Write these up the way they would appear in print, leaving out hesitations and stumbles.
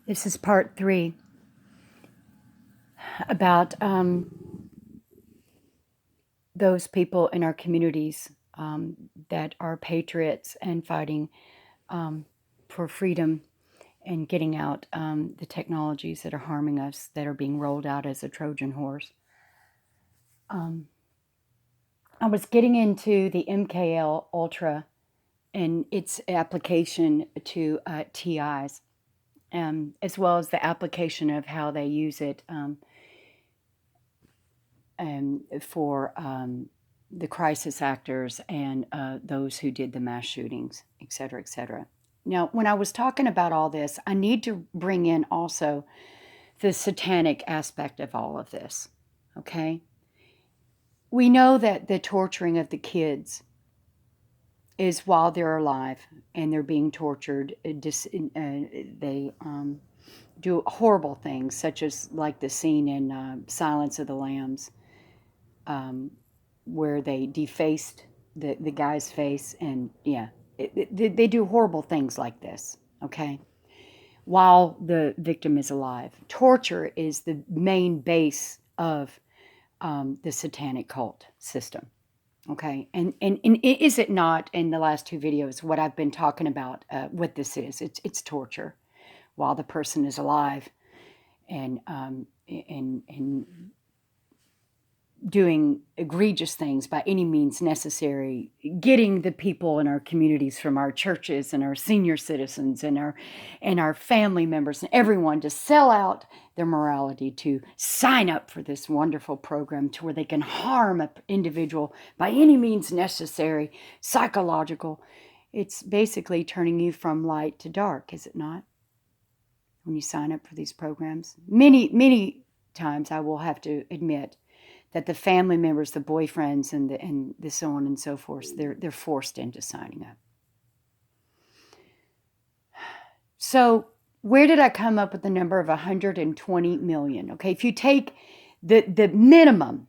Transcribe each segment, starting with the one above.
This is part 3 about those people in our communities that are patriots and fighting for freedom and getting out the technologies that are harming us, that are being rolled out as a Trojan horse. I was getting into the MKL Ultra and its application to TIs, as well as the application of how they use it for the crisis actors and those who did the mass shootings, et cetera, et cetera. Now, when I was talking about all this, I need to bring in also the satanic aspect of all of this, okay? We know that the torturing of the kids is while they're alive and they're being tortured. They do horrible things, such as like the scene in Silence of the Lambs, where they defaced the guy's face, and they do horrible things like this, okay, while the victim is alive. Torture is the main base of the satanic cult system, okay, and is it not, in the last 2 videos, what I've been talking about, what this is? It's torture while the person is alive, and doing egregious things by any means necessary, getting the people in our communities, from our churches and our senior citizens and our family members and everyone, to sell out their morality to sign up for this wonderful program to where they can harm an individual by any means necessary, psychological. It's basically turning you from light to dark, is it not? When you sign up for these programs, many times I will have to admit that the family members, the boyfriends, and the so on and so forth, they're forced into signing up. So where did I come up with the number of 120 million? Okay, if you take the minimum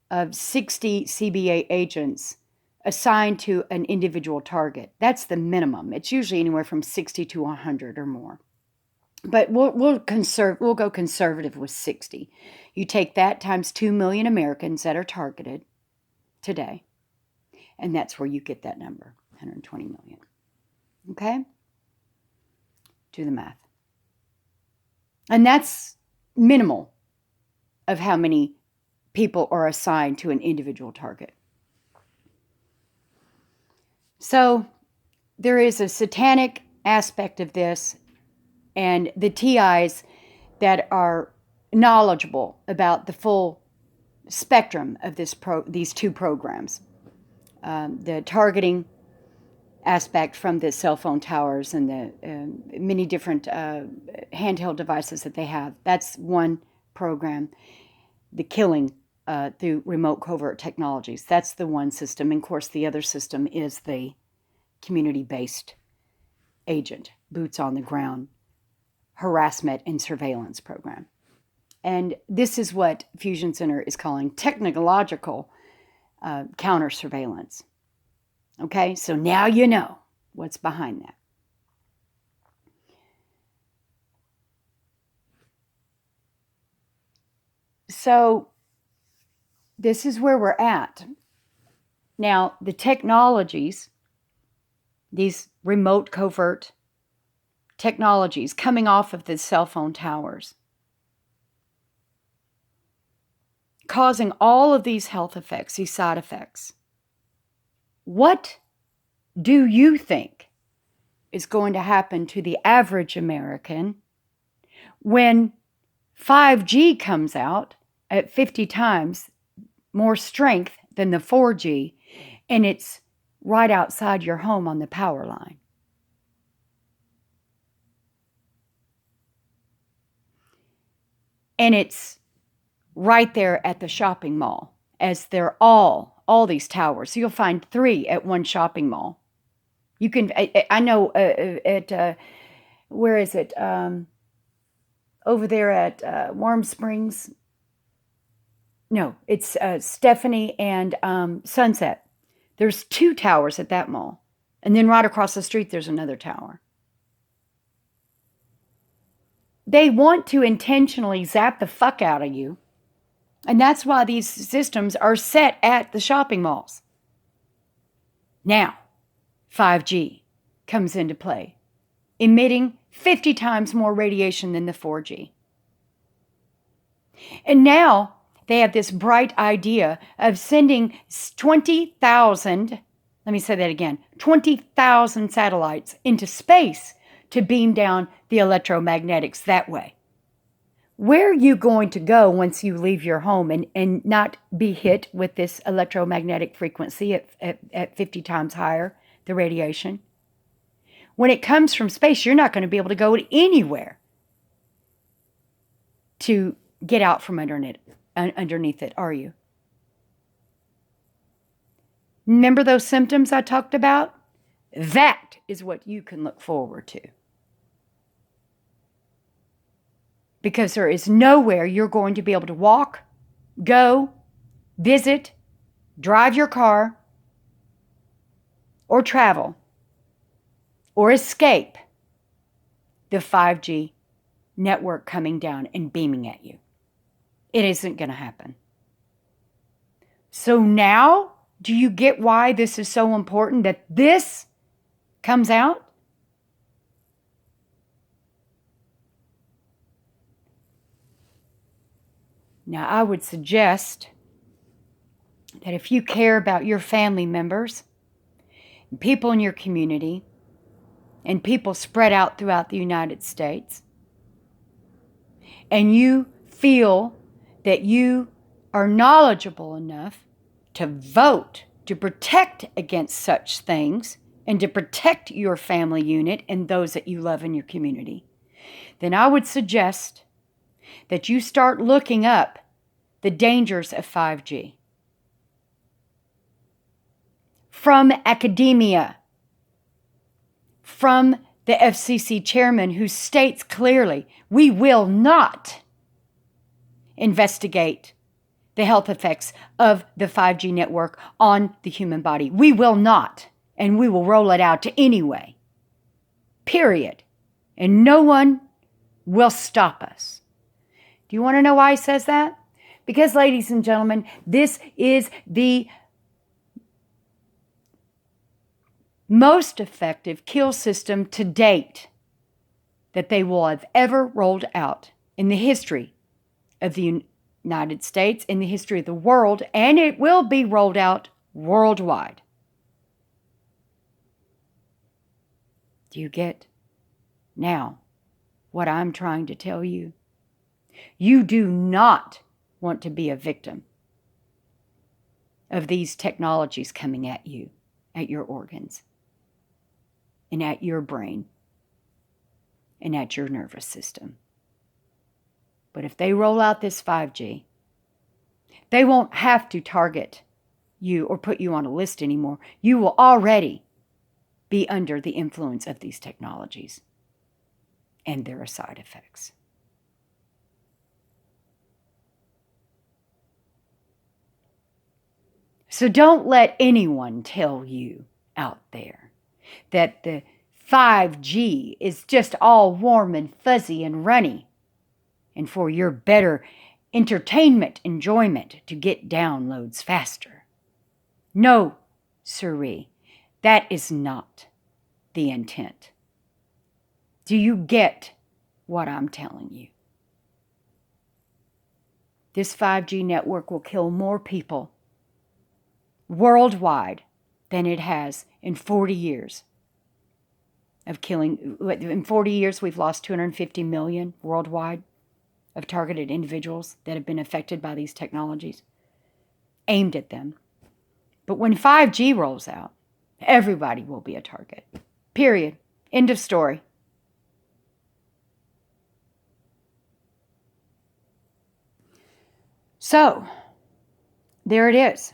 of 60 CBA agents assigned to an individual target, that's the minimum. It's usually anywhere from 60 to 100 or more. But we'll go conservative with 60. You take that times 2 million Americans that are targeted today, and that's where you get that number, 120 million. Okay? Do the math. And that's minimal of how many people are assigned to an individual target. So there is a satanic aspect of this, and the TIs that are knowledgeable about the full spectrum of these 2 programs, the targeting aspect from the cell phone towers and the many different handheld devices that they have. That's one program. The killing through remote covert technologies, that's the one system. And of course, the other system is the community-based agent, boots on the ground, harassment and surveillance program. And this is what Fusion Center is calling technological counter surveillance. Okay, so now you know what's behind that. So this is where we're at. Now, the technologies, these remote covert technologies coming off of the cell phone towers, causing all of these health effects, these side effects. What do you think is going to happen to the average American when 5G comes out at 50 times more strength than the 4G, and it's right outside your home on the power line? And it's right there at the shopping mall, as they're all these towers. So you'll find 3 at one shopping mall. You can, I know at, where is it? Over there at Warm Springs. No, it's Stephanie and Sunset. There's 2 towers at that mall. And then right across the street, there's another tower. they want to intentionally zap the fuck out of you. And that's why these systems are set at the shopping malls. Now, 5G comes into play, emitting 50 times more radiation than the 4G. And now they have this bright idea of sending 20,000, let me say that again, 20,000 satellites into space to beam down the electromagnetics that way. Where are you going to go once you leave your home and not be hit with this electromagnetic frequency at 50 times higher, the radiation? When it comes from space, you're not going to be able to go anywhere to get out from underneath it, are you? Remember those symptoms I talked about? That is what you can look forward to. Because there is nowhere you're going to be able to walk, go, visit, drive your car, or travel, or escape the 5G network coming down and beaming at you. It isn't going to happen. So now, do you get why this is so important that this comes out? Now, I would suggest that if you care about your family members, people in your community, and people spread out throughout the United States, and you feel that you are knowledgeable enough to vote to protect against such things and to protect your family unit and those that you love in your community, then I would suggest that you start looking up the dangers of 5G. From academia, from the FCC chairman who states clearly, we will not investigate the health effects of the 5G network on the human body. We will not, and we will roll it out anyway. Period. And no one will stop us. Do you want to know why he says that? Because, ladies and gentlemen, this is the most effective kill system to date that they will have ever rolled out in the history of the United States, in the history of the world, and it will be rolled out worldwide. Do you get now what I'm trying to tell you? You do not want to be a victim of these technologies coming at you, at your organs, and at your brain, and at your nervous system. But if they roll out this 5G, they won't have to target you or put you on a list anymore. You will already be under the influence of these technologies and their side effects. So don't let anyone tell you out there that the 5G is just all warm and fuzzy and runny, and for your better entertainment enjoyment to get downloads faster. No, sirree, that is not the intent. Do you get what I'm telling you? This 5G network will kill more people worldwide than it has in 40 years of killing. In 40 years, we've lost 250 million worldwide of targeted individuals that have been affected by these technologies, aimed at them. But when 5G rolls out, everybody will be a target. Period. End of story. So, there it is.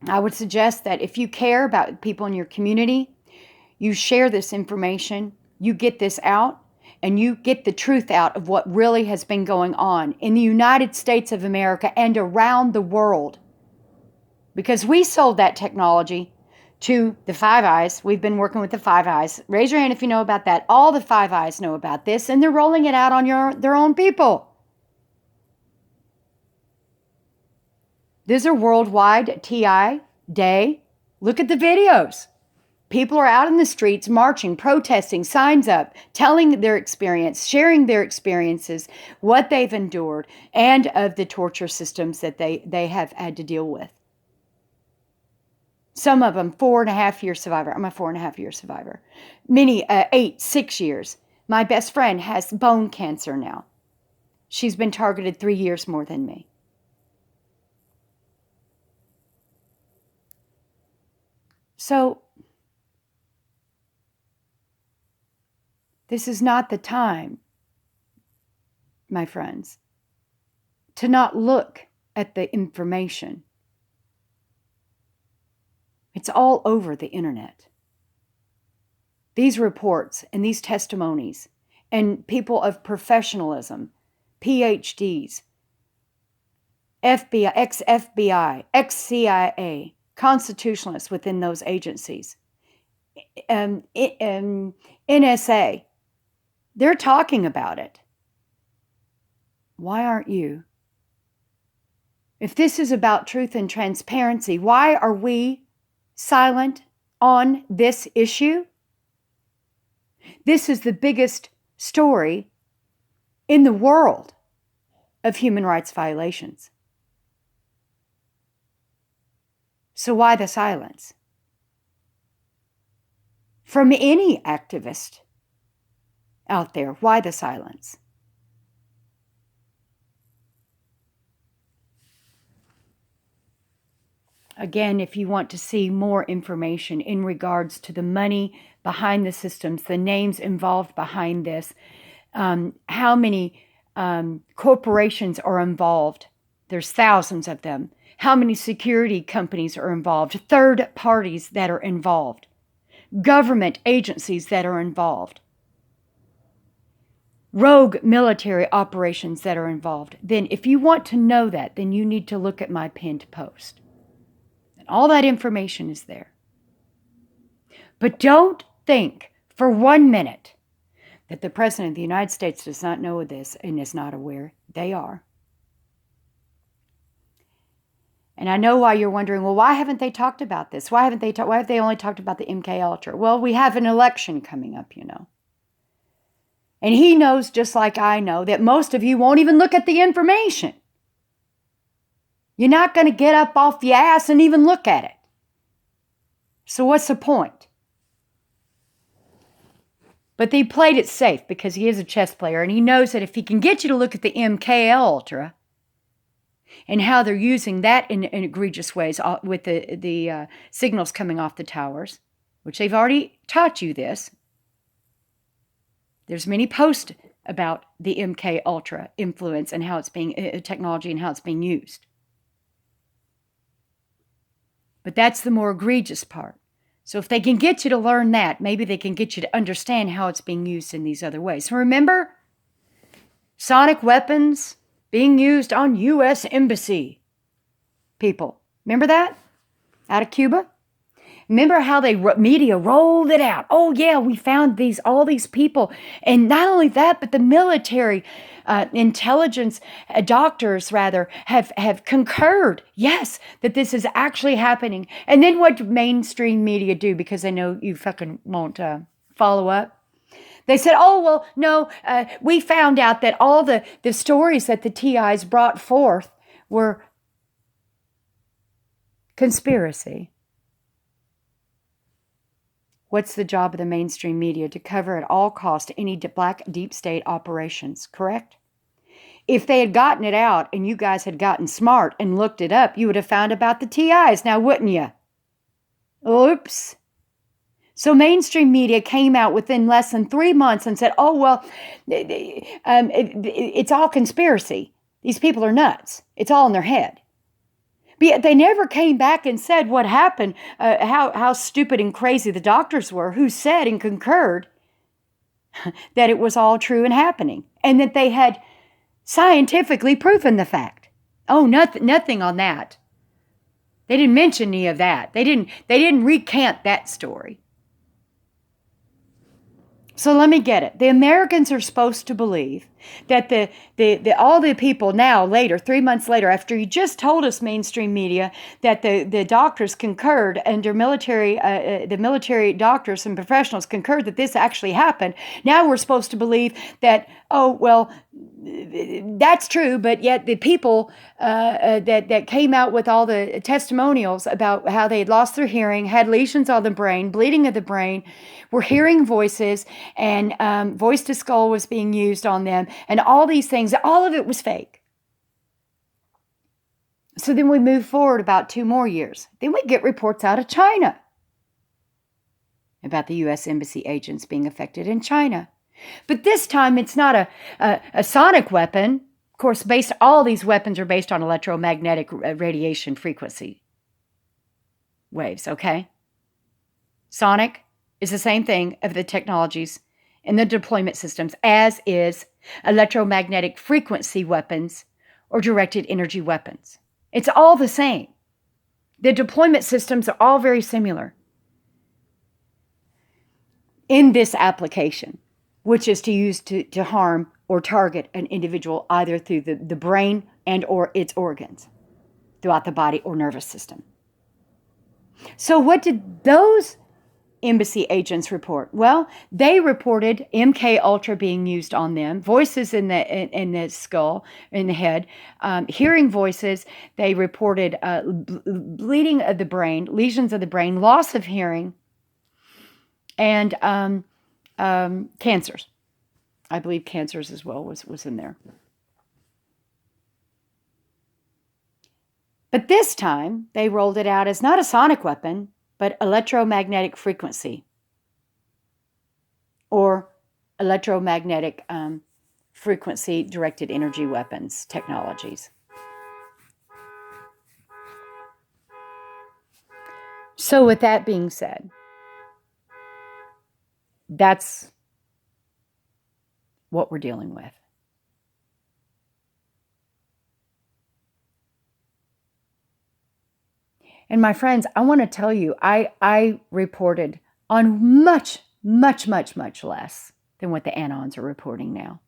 I would suggest that if you care about people in your community, you share this information, you get this out, and you get the truth out of what really has been going on in the United States of America and around the world. Because we sold that technology to the Five Eyes. We've been working with the Five Eyes. Raise your hand if you know about that. All the Five Eyes know about this, and they're rolling it out on their own people. This is a worldwide TI day. Look at the videos. People are out in the streets marching, protesting, signs up, telling their experience, sharing their experiences, what they've endured, and of the torture systems that they have had to deal with. Some of them 4.5-year survivor. I'm a 4.5-year survivor. Many 8, 6 years. My best friend has bone cancer now. She's been targeted 3 years more than me. So this is not the time, my friends, to not look at the information. It's all over the internet. These reports and these testimonies and people of professionalism, PhDs, FBI, ex-FBI, ex-CIA, constitutionalists within those agencies, NSA, they're talking about it. Why aren't you? If this is about truth and transparency, why are we silent on this issue? This is the biggest story in the world of human rights violations. So why the silence? From any activist out there, why the silence? Again, if you want to see more information in regards to the money behind the systems, the names involved behind this, how many corporations are involved, there's thousands of them. How many security companies are involved, third parties that are involved, government agencies that are involved, rogue military operations that are involved. Then if you want to know that, then you need to look at my pinned post. And all that information is there. But don't think for 1 minute that the President of the United States does not know this and is not aware. They are. And I know why you're wondering, well, why haven't they talked about this? Why have they only talked about the MK Ultra? Well, we have an election coming up, you know. And he knows, just like I know, that most of you won't even look at the information. You're not going to get up off your ass and even look at it. So what's the point? But they played it safe because he is a chess player, and he knows that if he can get you to look at the MK Ultra and how they're using that in egregious ways with the signals coming off the towers, which they've already taught you this. There's many posts about the MK Ultra influence and how it's being technology and how it's being used. But that's the more egregious part. So if they can get you to learn that, maybe they can get you to understand how it's being used in these other ways. So remember, sonic weapons being used on U.S. Embassy people. Remember that? Out of Cuba? Remember how the media rolled it out? Oh yeah, we found all these people. And not only that, but the military intelligence doctors rather have concurred, yes, that this is actually happening. And then what mainstream media do, because they know you fucking won't follow up? They said, oh, well, no, we found out that all the stories that the TIs brought forth were conspiracy. What's the job of the mainstream media? To cover at all costs any black deep state operations, correct? If they had gotten it out and you guys had gotten smart and looked it up, you would have found about the TIs now, wouldn't you? Oops. So mainstream media came out within less than 3 months and said, oh, well, it's all conspiracy. These people are nuts. It's all in their head. But yet they never came back and said what happened, how stupid and crazy the doctors were, who said and concurred that it was all true and happening, and that they had scientifically proven the fact. Oh, nothing on that. They didn't mention any of that. They didn't recant that story. So let me get it. The Americans are supposed to believe that all the people now, later, 3 months later, after you just told us, mainstream media, that the doctors concurred, under the military doctors and professionals concurred that this actually happened. Now we're supposed to believe that, oh, well, that's true, but yet the people that came out with all the testimonials about how they had lost their hearing, had lesions on the brain, bleeding of the brain, were hearing voices, and voice to skull was being used on them, and all these things, all of it was fake. So then we move forward about 2 more years. Then we get reports out of China about the U.S. Embassy agents being affected in China. But this time it's not a sonic weapon. Of course, all these weapons are based on electromagnetic radiation frequency waves, okay? Sonic is the same thing of the technologies and the deployment systems as is electromagnetic frequency weapons or directed energy weapons. It's all the same. The deployment systems are all very similar in this application, which is to use to harm or target an individual either through the brain and or its organs, throughout the body or nervous system. So what did those embassy agents report? Well, they reported MK Ultra being used on them, voices in the skull, in the head, hearing voices. They reported bleeding of the brain, lesions of the brain, loss of hearing, and cancers. I believe cancers as well was in there. But this time, they rolled it out as not a sonic weapon, but electromagnetic frequency or electromagnetic frequency directed energy weapons technologies. So with that being said, that's what we're dealing with. And my friends, I want to tell you, I reported on much, much, much, much less than what the Anons are reporting now.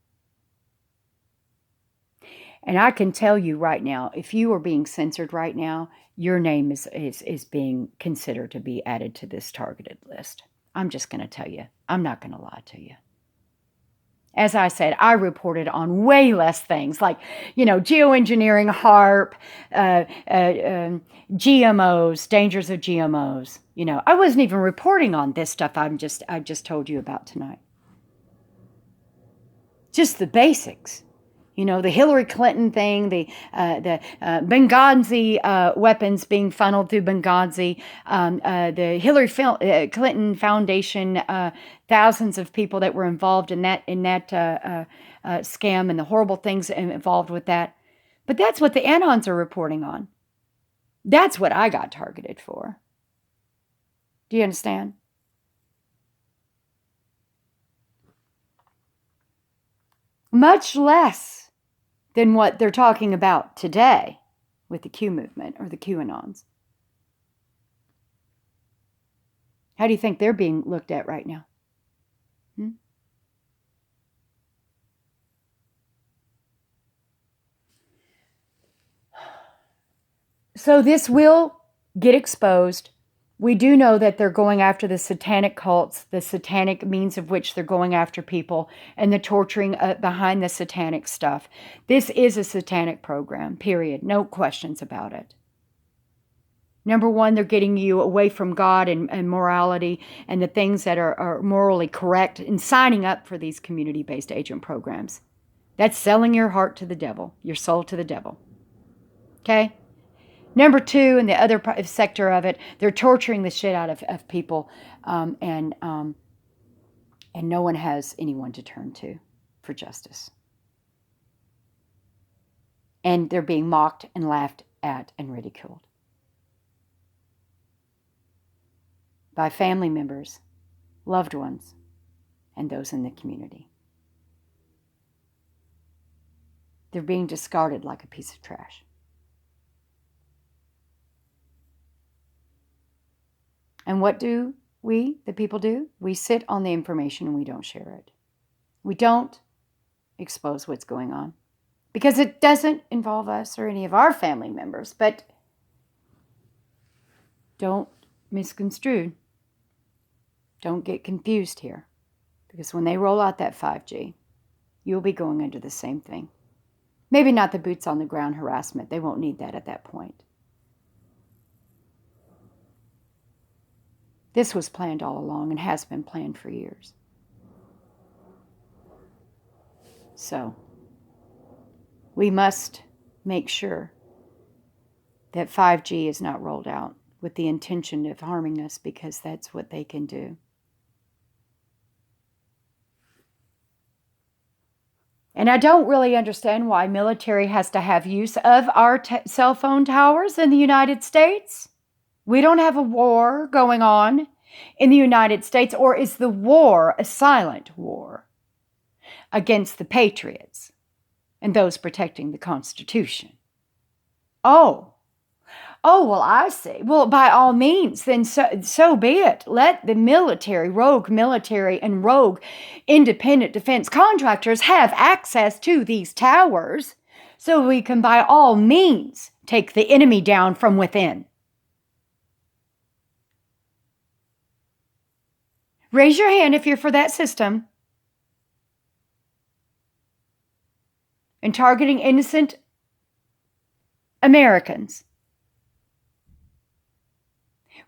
And I can tell you right now, if you are being censored right now, your name is being considered to be added to this targeted list. I'm just going to tell you. I'm not going to lie to you. As I said, I reported on way less things like, geoengineering, HARP, GMOs, dangers of GMOs. I wasn't even reporting on this stuff I just told you about tonight. Just the basics. The Hillary Clinton thing, the Benghazi weapons being funneled through Benghazi, the Hillary Clinton Foundation, thousands of people that were involved in that scam and the horrible things involved with that. But that's what the Anons are reporting on. That's what I got targeted for. Do you understand? Much less than what they're talking about today with the Q movement or the QAnons. How do you think they're being looked at right now? So this will get exposed. We do know that they're going after the satanic cults, the satanic means of which they're going after people, and the torturing behind the satanic stuff. This is a satanic program, period. No questions about it. Number one, they're getting you away from God and morality and the things that are morally correct and signing up for these community-based agent programs. That's selling your heart to the devil, your soul to the devil. Okay? Number two, in the other sector of it, they're torturing the shit out of people, and no one has anyone to turn to for justice. And they're being mocked and laughed at and ridiculed by family members, loved ones, and those in the community. They're being discarded like a piece of trash. And what do we, the people, do? We sit on the information and we don't share it. We don't expose what's going on because it doesn't involve us or any of our family members. But don't misconstrue. Don't get confused here, because when they roll out that 5G, you'll be going into the same thing. Maybe not the boots on the ground harassment. They won't need that at that point. This was planned all along and has been planned for years. So, we must make sure that 5G is not rolled out with the intention of harming us, because that's what they can do. And I don't really understand why military has to have use of our cell phone towers in the United States. We don't have a war going on in the United States, or is the war a silent war against the patriots and those protecting the Constitution? Oh, well, I see. Well, by all means, then so be it. Let the rogue military and rogue independent defense contractors have access to these towers so we can by all means take the enemy down from within. Raise your hand if you're for that system. And targeting innocent Americans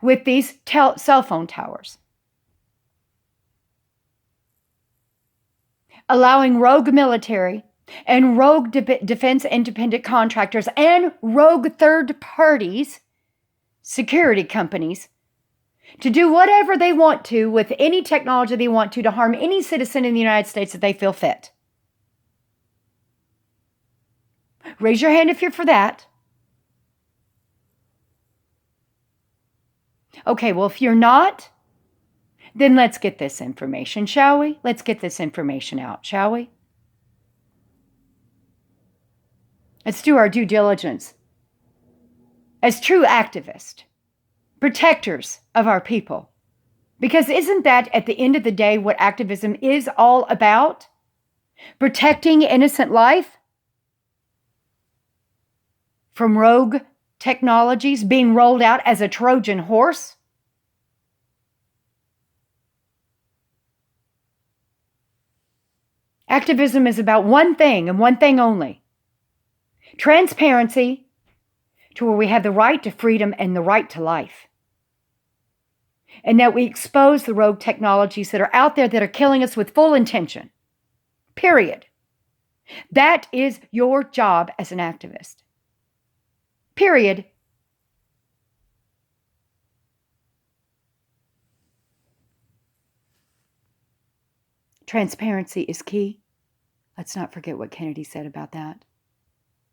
with these cell phone towers. Allowing rogue military and rogue defense independent contractors and rogue third parties, security companies, to do whatever they want to with any technology they want to harm any citizen in the United States that they feel fit. Raise your hand if you're for that. Okay, well, if you're not, then let's get this information, shall we? Let's get this information out, shall we? Let's do our due diligence as true activists, protectors of our people. Because isn't that, at the end of the day, what activism is all about? Protecting innocent life from rogue technologies being rolled out as a Trojan horse? Activism is about one thing and one thing only: transparency, to where we have the right to freedom and the right to life. And that we expose the rogue technologies that are out there that are killing us with full intention. Period. That is your job as an activist. Period. Transparency is key. Let's not forget what Kennedy said about that.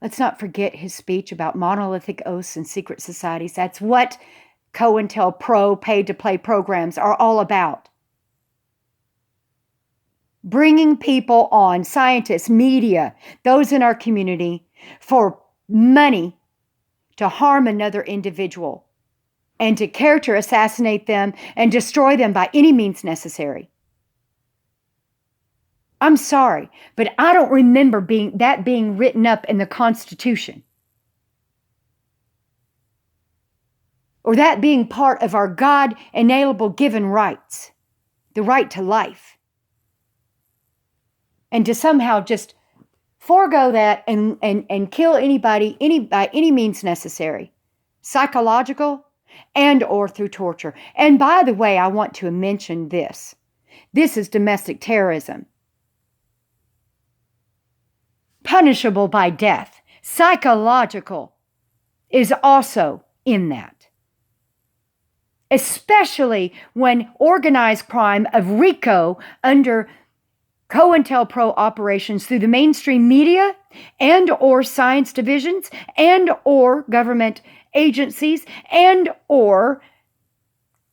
Let's not forget his speech about monolithic oaths and secret societies. That's what COINTELPRO paid-to-play programs are all about. Bringing people on, scientists, media, those in our community, for money to harm another individual and to character assassinate them and destroy them by any means necessary. I'm sorry, but I don't remember that being written up in the Constitution, or that being part of our God-inalienable given rights, the right to life. And to somehow just forego that and kill anybody by any means necessary, psychological and or through torture. And by the way, I want to mention this. This is domestic terrorism, punishable by death. Psychological is also in that. Especially when organized crime of RICO under COINTELPRO operations through the mainstream media and or science divisions and or government agencies and or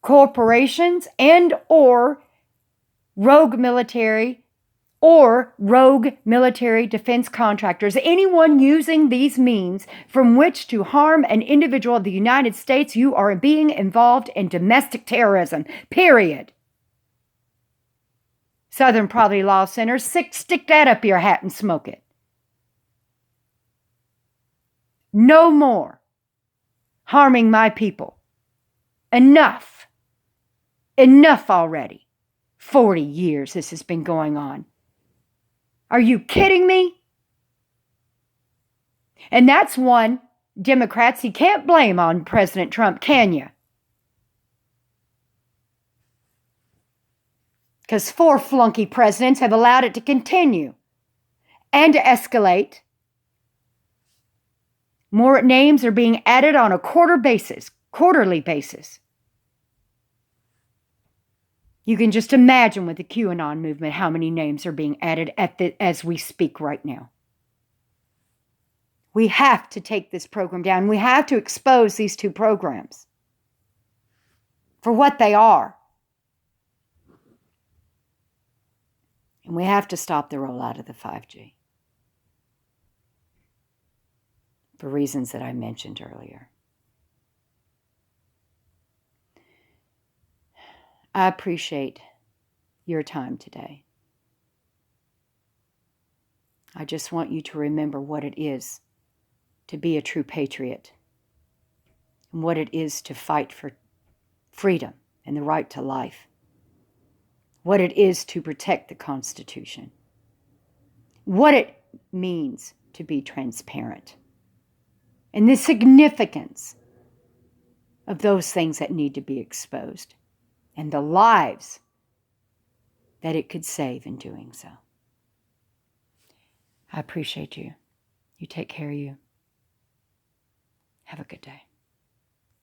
corporations and or rogue military or rogue military defense contractors, anyone using these means from which to harm an individual of the United States, you are being involved in domestic terrorism, period. Southern Poverty Law Center, stick that up your hat and smoke it. No more harming my people. Enough. Enough already. 40 years this has been going on. Are you kidding me? And that's one, Democrats, you can't blame on President Trump, can you? Because 4 flunky presidents have allowed it to continue and to escalate. More names are being added on a quarterly basis. You can just imagine with the QAnon movement how many names are being added as we speak right now. We have to take this program down. We have to expose these 2 programs for what they are. And we have to stop the rollout of the 5G for reasons that I mentioned earlier. I appreciate your time today. I just want you to remember what it is to be a true patriot and what it is to fight for freedom and the right to life, what it is to protect the Constitution, what it means to be transparent, and the significance of those things that need to be exposed, and the lives that it could save in doing so. I appreciate you. You take care of you. Have a good day.